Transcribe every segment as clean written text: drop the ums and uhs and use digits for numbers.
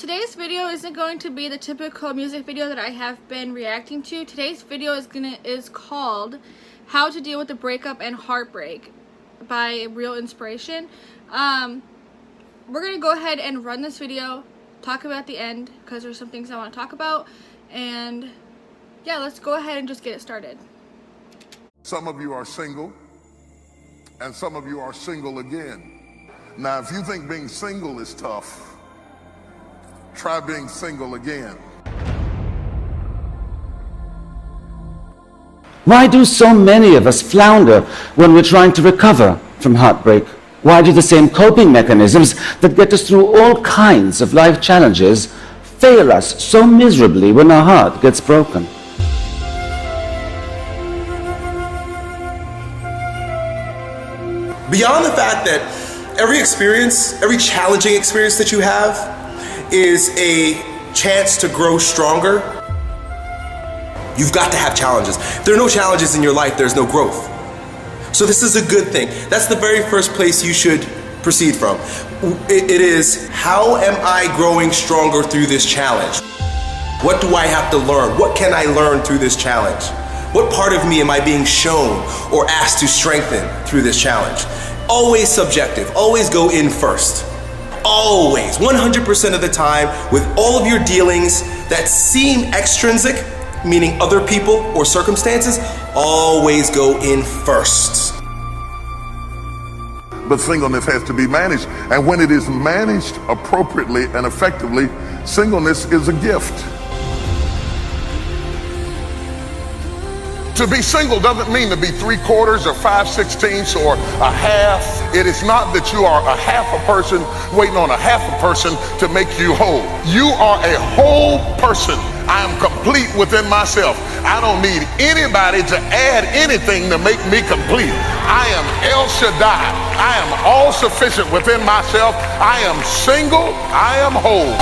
today's video isn't going to be the typical music video that I have been reacting to. Today's video is called How to Deal with the Breakup and Heartbreak by Real Inspiration. We're going to go ahead and run this video, talk about the end because there's some things I want to talk about, and yeah, let's go ahead and just get it started. Some of you are single, and some of you are single again. Now, if you think being single is tough, try being single again. Why do so many of us flounder when we're trying to recover from heartbreak? Why do the same coping mechanisms that get us through all kinds of life challenges fail us so miserably when our heart gets broken? Beyond the fact that every experience, every challenging experience that you have is a chance to grow stronger, you've got to have challenges. If there are no challenges in your life, there's no growth. So this is a good thing. That's the very first place you should proceed from. It is, how am I growing stronger through this challenge? What do I have to learn? What can I learn through this challenge? What part of me am I being shown or asked to strengthen through this challenge? Always subjective. Always go in first. Always, 100% of the time, with all of your dealings that seem extrinsic, meaning other people or circumstances, always go in first. But singleness has to be managed, and when it is managed appropriately and effectively, singleness is a gift. To be single doesn't mean to be 3/4 or 5/16 or a half. It is not that you are a half a person waiting on a half a person to make you whole. You are a whole person. I am complete within myself. I don't need anybody to add anything to make me complete. I am El Shaddai. I am all sufficient within myself. I am single. I am whole.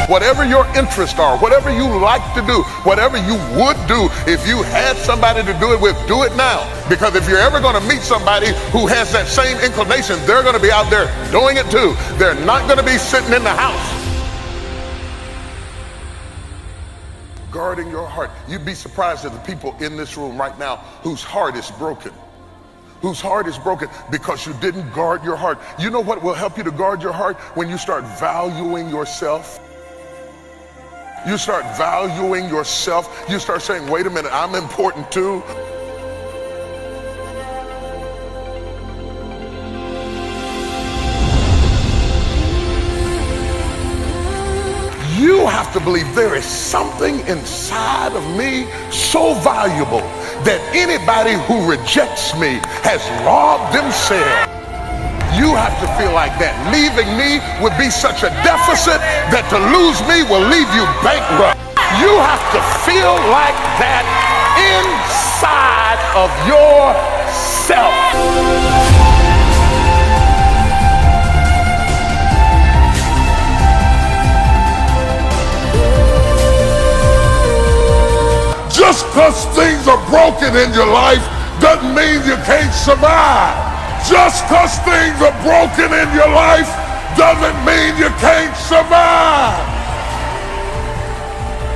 Whatever your interests are, whatever you like to do, whatever you would do if you had somebody to do it with, do it now. Because if you're ever going to meet somebody who has that same inclination, they're going to be out there doing it too. They're not going to be sitting in the house. Guarding your heart. You'd be surprised at the people in this room right now whose heart is broken. Whose heart is broken because you didn't guard your heart. You know what will help you to guard your heart? When you start valuing yourself. You start valuing yourself. You start saying, wait a minute, I'm important too. You have to believe there is something inside of me so valuable that anybody who rejects me has robbed themselves. You have to feel like that. Leaving me would be such a deficit that to lose me will leave you bankrupt. You have to feel like that inside of yourself. Just because things are broken in your life doesn't mean you can't survive. Just because things are broken in your life doesn't mean you can't survive.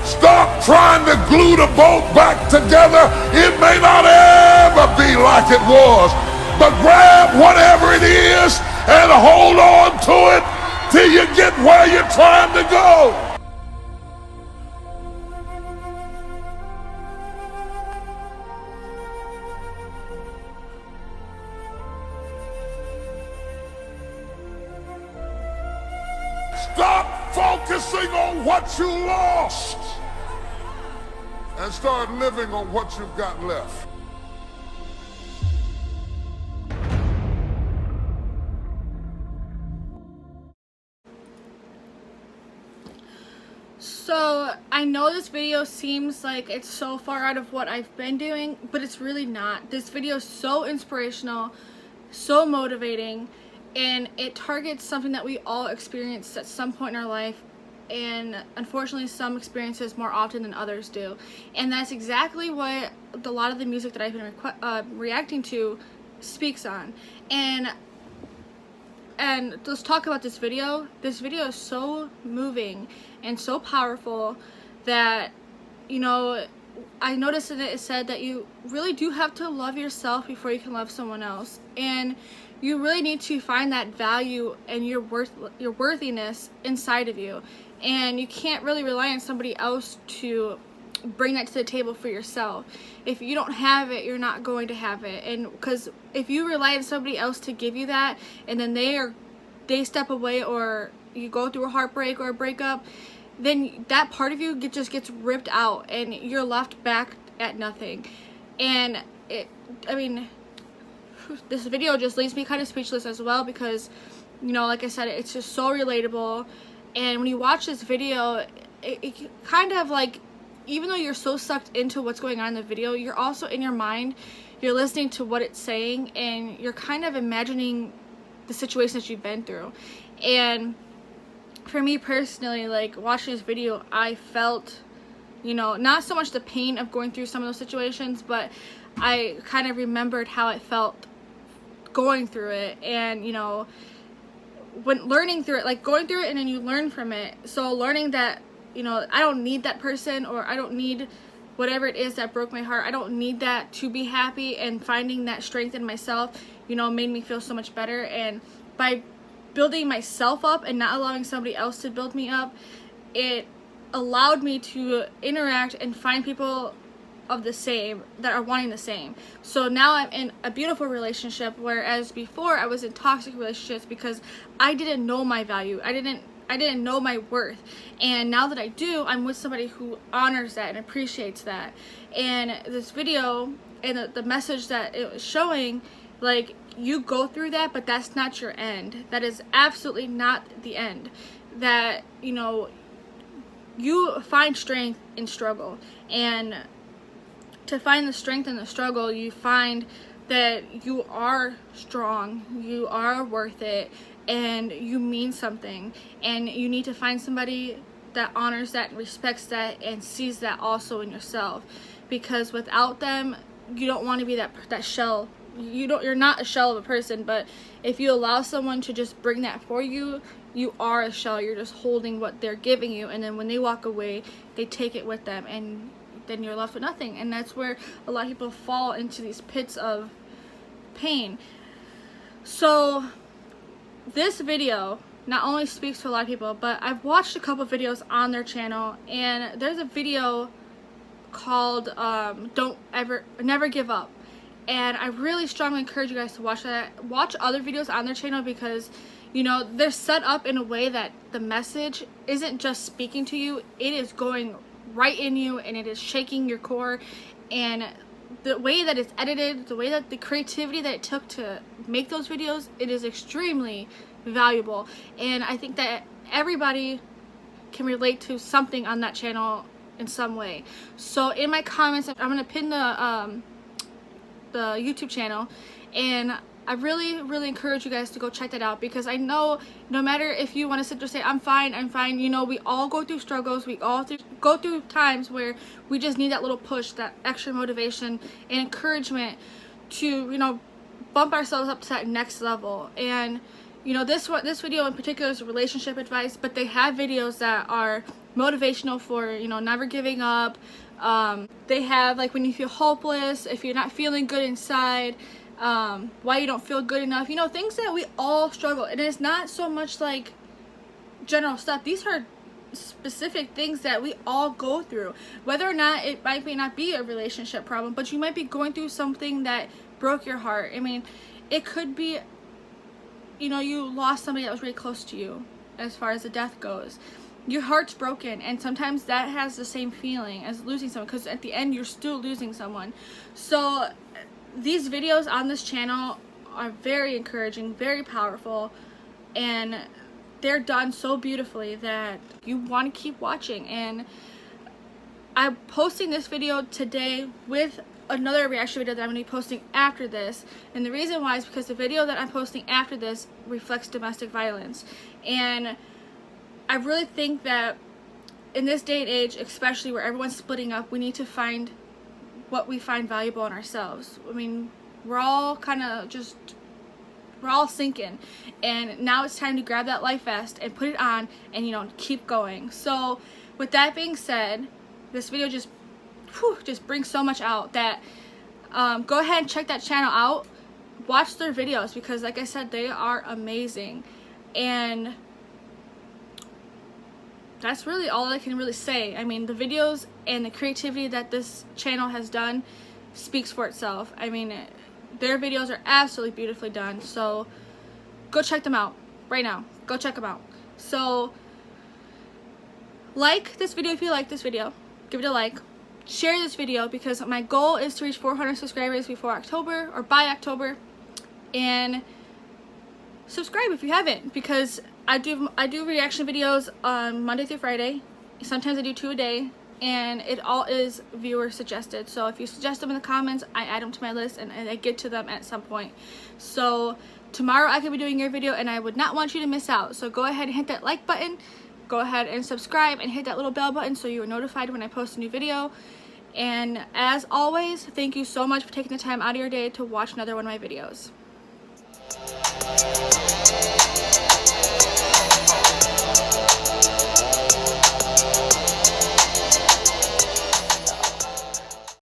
Stop trying to glue the boat back together. It may not ever be like it was, but grab whatever it is and hold on to it till you get where you're trying to go. Stop focusing on what you lost and start living on what you've got left. So I know this video seems like it's so far out of what I've been doing, but it's really not. This video is so inspirational, so motivating. and it targets something that we all experience at some point in our life, and unfortunately some experiences more often than others do. And that's exactly what a lot of the music that I've been reacting to speaks on. And let's talk about this video. This video is so moving and so powerful that, you know, I noticed in it said that you really do have to love yourself before you can love someone else, and you really need to find that value and your worthiness inside of you, and you can't really rely on somebody else to bring that to the table for yourself. If you don't have it, you're not going to have it. And because if you rely on somebody else to give you that, and then they step away, or you go through a heartbreak or a breakup, then that part of you just gets ripped out and you're left back at nothing. And I mean, this video just leaves me kind of speechless as well, because, you know, like I said, it's just so relatable. And when you watch this video, it kind of like, even though you're so sucked into what's going on in the video, you're also in your mind, you're listening to what it's saying, and you're kind of imagining the situations that you've been through. And for me personally, like, watching this video, I felt, you know, not so much the pain of going through some of those situations, but I kind of remembered how it felt going through it. And, you know, when learning through it, like going through it and then you learn from it. So learning that, you know, I don't need that person, or I don't need whatever it is that broke my heart, I don't need that to be happy, and finding that strength in myself, you know, made me feel so much better. And by building myself up and not allowing somebody else to build me up, it allowed me to interact and find people of the same, that are wanting the same. So now I'm in a beautiful relationship, whereas before I was in toxic relationships because I didn't know my value, I didn't know my worth. And now that I do, I'm with somebody who honors that and appreciates that. And this video and the message that it was showing, like, you go through that, but that's not your end. That is absolutely not the end. That, you know, you find strength in struggle, and to find the strength in the struggle, you find that you are strong, you are worth it, and you mean something. And you need to find somebody that honors that, respects that, and sees that also in yourself, because without them, you don't want to be that shell. You're not a shell of a person, but if you allow someone to just bring that for you, you are a shell. You're just holding what they're giving you, and then when they walk away, they take it with them, and then you're left with nothing. And that's where a lot of people fall into these pits of pain. So this video not only speaks to a lot of people, but I've watched a couple videos on their channel, and there's a video called Never Give Up. And I really strongly encourage you guys to watch that. Watch other videos on their channel, because, you know, they're set up in a way that the message isn't just speaking to you, it is going right in you, and it is shaking your core. And the way that it's edited, the way that the creativity that it took to make those videos, it is extremely valuable. And I think that everybody can relate to something on that channel in some way. So in my comments, I'm going to pin the YouTube channel, and I really encourage you guys to go check that out, because I know no matter if you want to sit there and say I'm fine, you know, we all go through struggles, we all go through times where we just need that little push, that extra motivation and encouragement to, you know, bump ourselves up to that next level. And, you know, this video in particular is relationship advice, but they have videos that are motivational for, you know, never giving up. They have, like, when you feel hopeless, if you're not feeling good inside, why you don't feel good enough, you know, things that we all struggle. And it's not so much like general stuff. These are specific things that we all go through, whether or not it may not be a relationship problem, but you might be going through something that broke your heart. I mean, it could be, you know, you lost somebody that was really close to you as far as the death goes. Your heart's broken, and sometimes that has the same feeling as losing someone, because at the end you're still losing someone. So these videos on this channel are very encouraging, very powerful, and they're done so beautifully that you want to keep watching. And I'm posting this video today with another reaction video that I'm going to be posting after this, and the reason why is because the video that I'm posting after this reflects domestic violence, and I really think that in this day and age, especially where everyone's splitting up, we need to find what we find valuable in ourselves. I mean, we're all sinking, and now it's time to grab that life vest and put it on and, you know, keep going. So with that being said, this video just brings so much out that go ahead and check that channel out, watch their videos, because like I said, they are amazing. And that's really all I can really say. I mean, the videos and the creativity that this channel has done speaks for itself. I mean, their videos are absolutely beautifully done, so go check them out right now. Go check them out. So like this video if you like this video, give it a like, share this video, because my goal is to reach 400 subscribers before October, or by October, and subscribe if you haven't, because I do reaction videos on Monday through Friday. Sometimes I do 2 a day, and it all is viewer suggested. So if you suggest them in the comments, I add them to my list, and I get to them at some point. So tomorrow I could be doing your video, and I would not want you to miss out. So go ahead and hit that like button, go ahead and subscribe, and hit that little bell button so you are notified when I post a new video. And as always, thank you so much for taking the time out of your day to watch another one of my videos.